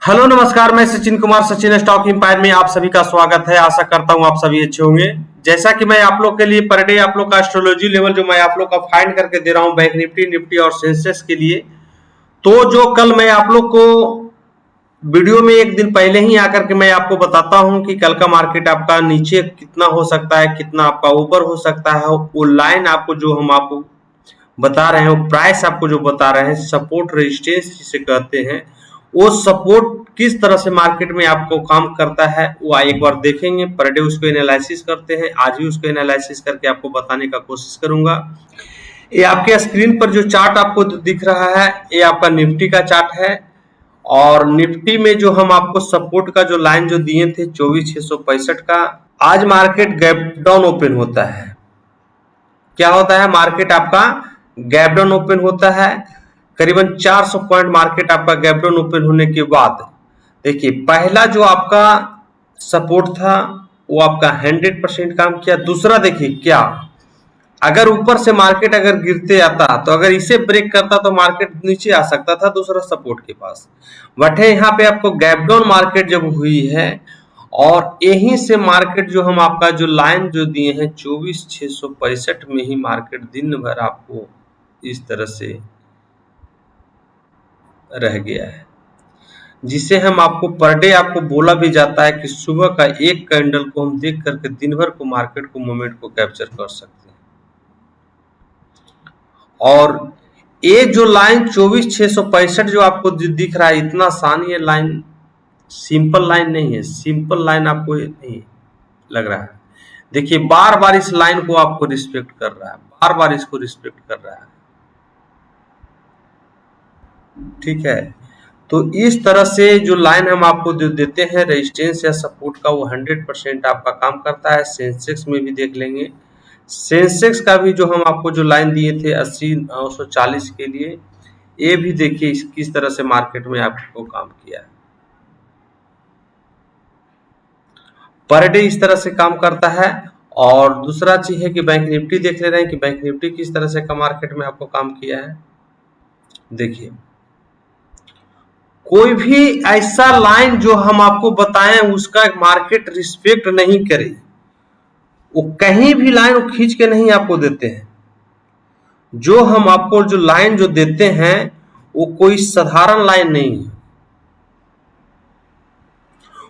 Hello नमस्कार, मैं Sachin Kumar Sachin stock empire में आप सभी का स्वागत है। आशा करता हूं आप सभी अच्छे होंगे। जैसा कि मैं आप लोग के लिए पर डे आप लोग का एस्ट्रोलॉजी लेवल जो मैं आप लोग का फाइंड करके दे रहा हूं बैंक निफ्टी निफ्टी और सेंसेक्स के लिए, तो जो कल मैं आप लोग को वीडियो में एक दिन पहले ही आकर के मैं आपको बताता हूं कि कल का मार्केट आपका नीचे कितना हो सकता है, कितना आपका ऊपर हो सकता है। वो लाइन आपको जो हम आपको बता रहे हैं, वो प्राइस आपको जो बता रहे हैं, सपोर्ट रेजिस्टेंस जिसे कहते हैं, वो सपोर्ट किस तरह से मार्केट में आपको काम करता है वो एक बार देखेंगे। पर डे उसको एनालिसिस करते हैं। आज भी उसको एनालिसिस करके आपको बताने का कोशिश करूंगा। ये आपके स्क्रीन पर जो चार्ट आपको दिख रहा है, ये आपका निफ्टी का चार्ट है। और निफ्टी में जो हम आपको सपोर्ट का जो लाइन जो दिए थे 24,665 का, आज मार्केट गैप डाउन ओपन होता है। क्या होता है? मार्केट आपका गैप डाउन ओपन होता है। करीबन 400 पॉइंट मार्केट आपका गैप डाउन ओपन होने के बाद देखिए, पहला जो आपका सपोर्ट था वो आपका 100% काम किया। दूसरा देखिए, क्या अगर ऊपर से मार्केट अगर गिरते आता तो अगर इसे ब्रेक करता तो मार्केट नीचे आ सकता था दूसरा सपोर्ट के पास। बट है यहाँ पे आपको गैप डाउन मार्केट जब हुई है और यहीं से मार्केट जो हम आपका जो लाइन जो दिए हैं 24,665 में ही मार्केट दिन भर आपको इस तरह से रह गया है, जिसे हम आपको पर डे आपको बोला भी जाता है कि सुबह का एक कैंडल को हम देख करके दिन भर को मार्केट को मोमेंट को कैप्चर कर सकते हैं। और ये जो लाइन 24,665 जो आपको दिख रहा है, इतना आसान ये लाइन सिंपल लाइन नहीं है। सिंपल लाइन आपको नहीं लग रहा है। देखिए, बार बार इस लाइन को आपको रिस्पेक्ट कर रहा है, बार बार इसको रिस्पेक्ट कर रहा है। ठीक है, तो इस तरह से जो लाइन हम आपको जो देते हैं रेजिस्टेंस या सपोर्ट का, वो 100% आपका काम करता है। सेंसेक्स में भी देख लेंगे। सेंसेक्स का भी जो हम आपको जो लाइन दिए थे 80,940 के लिए, ये भी देखिए किस तरह से मार्केट में आपको काम किया है। पर डे इस तरह से काम करता है। और दूसरा चीज है कि बैंक निफ्टी देख ले रहे हैं कि बैंक निफ्टी किस तरह से का मार्केट में आपको काम किया है। देखिए, कोई भी ऐसा लाइन जो हम आपको बताएं उसका मार्केट रिस्पेक्ट नहीं करे, वो कहीं भी लाइन वो खींच के नहीं आपको देते हैं। जो हम आपको जो लाइन जो देते हैं वो कोई साधारण लाइन नहीं है।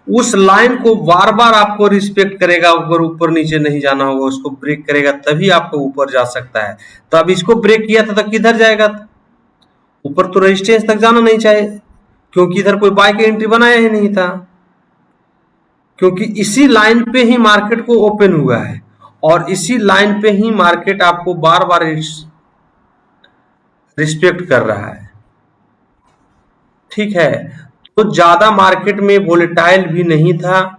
उस लाइन को बार बार आपको रिस्पेक्ट करेगा। ऊपर ऊपर नीचे नहीं जाना होगा, उसको ब्रेक करेगा तभी आपको ऊपर जा सकता है। तो अब इसको ब्रेक किया था तो किधर जाएगा? ऊपर तो रेजिस्टेंस तक जाना नहीं चाहिए, क्योंकि इधर कोई बाय की एंट्री बनाया ही नहीं था। क्योंकि इसी लाइन पे ही मार्केट को ओपन हुआ है और इसी लाइन पे ही मार्केट आपको बार बार रिस्पेक्ट कर रहा है। ठीक है, तो ज्यादा मार्केट में वोलेटाइल भी नहीं था।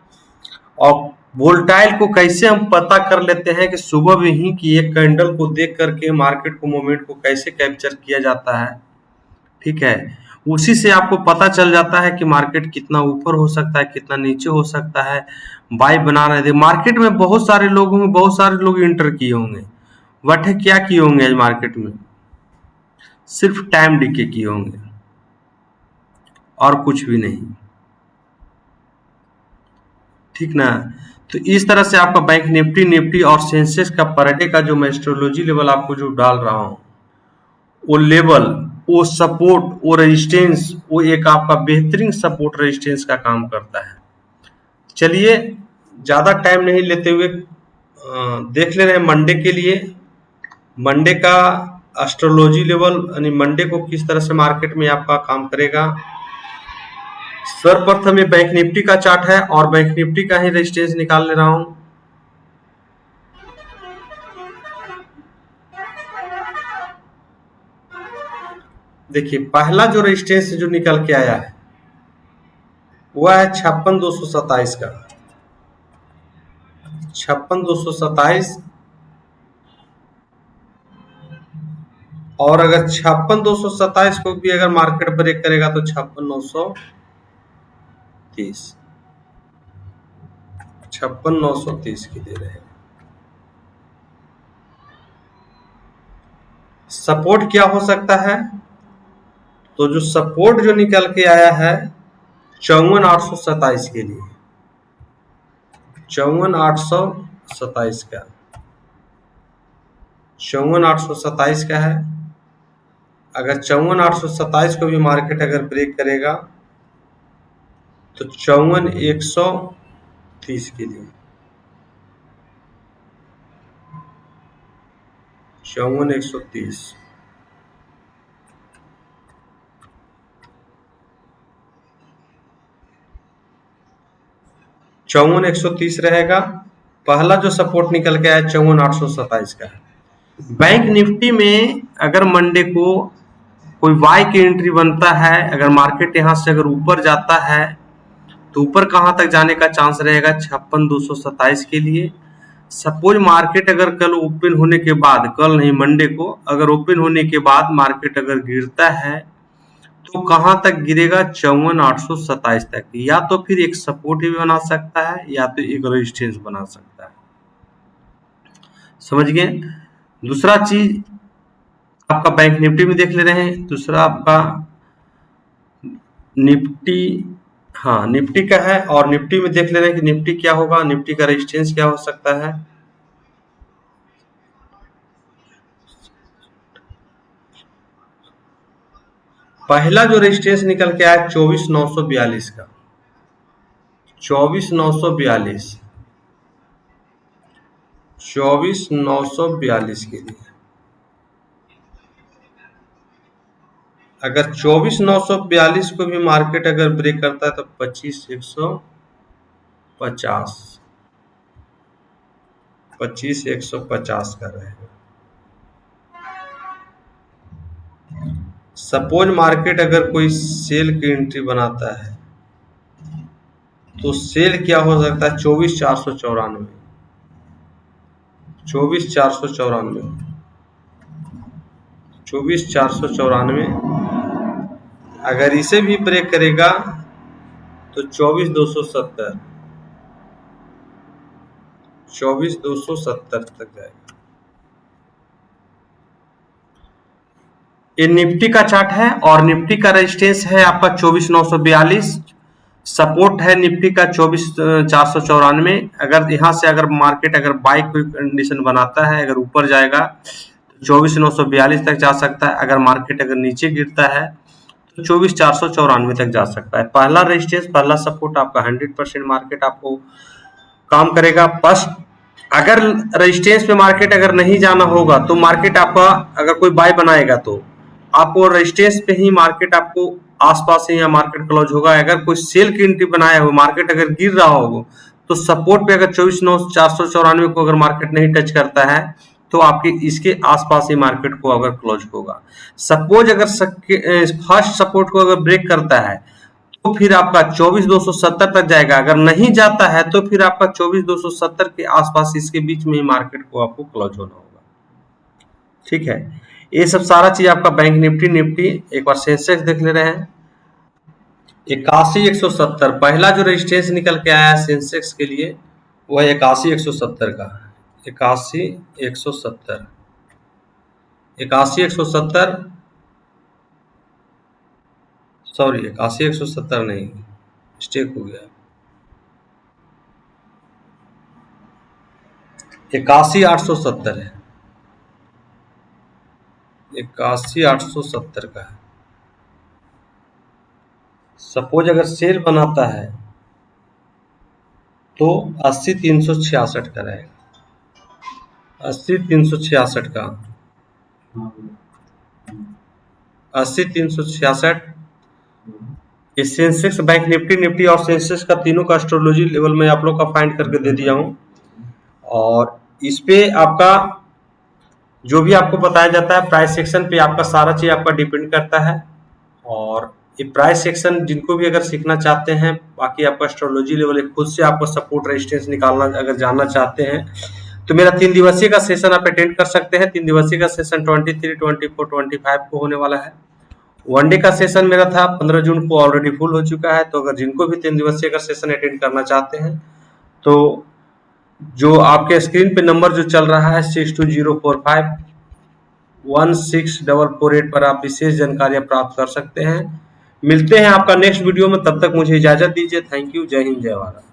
और वोलेटाइल को कैसे हम पता कर लेते हैं कि सुबह में ही कि एक कैंडल को देख करके मार्केट को मोमेंट को कैसे कैप्चर किया जाता है। ठीक है, उसी से आपको पता चल जाता है कि मार्केट कितना ऊपर हो सकता है, कितना नीचे हो सकता है। बाय बना रहे थे मार्केट में, बहुत सारे लोग होंगे, बहुत सारे लोग इंटर किए होंगे। बट क्या किए होंगे आज मार्केट में? सिर्फ टाइम डीके किए होंगे और कुछ भी नहीं। ठीक ना? तो इस तरह से आपका बैंक निफ्टी निफ्टी और सेंसेक्स का पर डे का जो मैं एस्ट्रोलॉजी लेवल आपको जो डाल रहा हूँ, वो लेवल, वो सपोर्ट, वो रेजिस्टेंस, वो एक आपका बेहतरीन सपोर्ट रेजिस्टेंस का काम करता है। चलिए, ज्यादा टाइम नहीं लेते हुए देख ले रहे हैं मंडे के लिए। मंडे का एस्ट्रोलॉजी लेवल यानी मंडे को किस तरह से मार्केट में आपका काम करेगा। सर्वप्रथम में बैंक निफ्टी का चार्ट है और बैंक निफ्टी का ही रेजिस्टेंस निकाल ले रहा हूं। देखिए, पहला जो रेजिस्टेंस जो निकल के आया है वह है 56,227 का। 56,227। और अगर 56,227 को भी अगर मार्केट ब्रेक करेगा तो 56,930, 56,930 की दे रहे हैं। सपोर्ट क्या हो सकता है? तो जो सपोर्ट जो निकल के आया है 54,827 के लिए, 54,827 का, 54,827 का है। अगर 54,827 को भी मार्केट अगर ब्रेक करेगा तो 54,130 के लिए, 54,130, 54,130 रहेगा। पहला जो सपोर्ट निकल के आया 54,827 का है। बैंक निफ्टी में अगर मंडे को कोई बाय की एंट्री बनता है, अगर मार्केट यहां से अगर ऊपर जाता है तो ऊपर कहां तक जाने का चांस रहेगा, 56,227 के लिए। सपोज मार्केट अगर कल ओपन होने के बाद, कल नहीं मंडे को अगर ओपन होने के बाद मार्केट अगर गिरता है तो कहां तक गिरेगा, 54,827 तक। या तो फिर एक सपोर्ट भी बना सकता है या तो एक रेजिस्टेंस बना सकता है। समझ गए। दूसरा चीज आपका बैंक निफ्टी में देख ले रहे हैं। दूसरा आपका निफ्टी, हाँ निफ्टी का है, और निफ्टी में देख ले रहे हैं कि निफ्टी क्या होगा, निफ्टी का रेजिस्टेंस क्या हो सकता है। पहला जो रेजिस्टेंस निकल के आया 24,942 का, 24,942, 24,942 के लिए। अगर 24,942 को भी मार्केट अगर ब्रेक करता है तो 25,150, 25,150 का रहेगा। सपोज मार्केट अगर कोई सेल की एंट्री बनाता है तो सेल क्या हो सकता है, 24,494, 24,494, 24,494। अगर इसे भी ब्रेक करेगा तो 24,270, 24,270 तक जाएगा। ये निफ्टी का चार्ट है और निफ्टी का रेजिस्टेंस है आपका 24,942, सपोर्ट है निफ्टी का 24,494। अगर यहाँ से अगर मार्केट अगर बाय कोई कंडीशन बनाता है, अगर ऊपर जाएगा तो 24,942 तक जा सकता है। अगर मार्केट अगर नीचे गिरता है तो 24,494 तक जा सकता है। पहला रेजिस्टेंस, पहला सपोर्ट आपका 100% मार्केट आपको काम करेगा। बस अगर रेजिस्टेंस पे मार्केट अगर नहीं जाना होगा तो मार्केट आपका अगर कोई बाय बनाएगा तो आपको रेजिस्टेंस पे ही मार्केट आपको आसपास ही या मार्केट क्लोज होगा। अगर कोई सेल की एंट्री बनाया हो, मार्केट अगर गिर रहा होगा तो सपोर्ट पे अगर 24,494 को अगर मार्केट नहीं टच करता है तो आपके इसके आसपास ही मार्केट को अगर क्लोज होगा। सपोज अगर फर्स्ट सपोर्ट को अगर ब्रेक करता है तो फिर आपका 24,270 तक जाएगा। अगर नहीं जाता है तो फिर आपका 24,270 के आसपास इसके बीच में ही मार्केट को आपको क्लोज होना होगा। ठीक है, ये सब सारा चीज आपका बैंक निफ्टी। एक बार सेंसेक्स देख ले रहे हैं, 81,170 पहला जो रेजिस्टेंस निकल के आया सेंसेक्स के लिए वह 81,170 का, 81,170, 81,170, सॉरी 81,170 नहीं, मिस्टेक हो गया, 81,870 है, 81,870 का है। सपोज अगर सेल बनाता है तो 80,366 का रहेगा, 80,366 का, 80,366। ये सेंसेक्स, बैंक निफ्टी और सेंसेक्स का तीनों का एस्ट्रोलॉजी लेवल में आप लोग का फाइंड करके दे दिया हूं। और इस पे आपका जो भी आपको बताया जाता है प्राइस सेक्शन पे आपका सारा चीज आपका डिपेंड करता है। और ये प्राइस सेक्शन जिनको भी अगर सीखना चाहते हैं, बाकी आपका एस्ट्रोलॉजी लेवल खुद से आपको सपोर्ट रेजिस्टेंस निकालना अगर जानना चाहते हैं तो मेरा 3 दिवसीय का सेशन आप अटेंड कर सकते हैं। 3 दिवसीय का सेशन 23, 24, 25 को होने वाला है। वनडे का सेशन मेरा था 15 जून को, ऑलरेडी फुल हो चुका है। तो अगर जिनको भी 3 दिवसीय का सेशन अटेंड करना चाहते हैं तो जो आपके स्क्रीन पे नंबर जो चल रहा है 62,045,16,448 पर आप विशेष जानकारियां प्राप्त कर सकते हैं। मिलते हैं आपका नेक्स्ट वीडियो में, तब तक मुझे इजाजत दीजिए। Thank you. जय हिंद, जय भारत।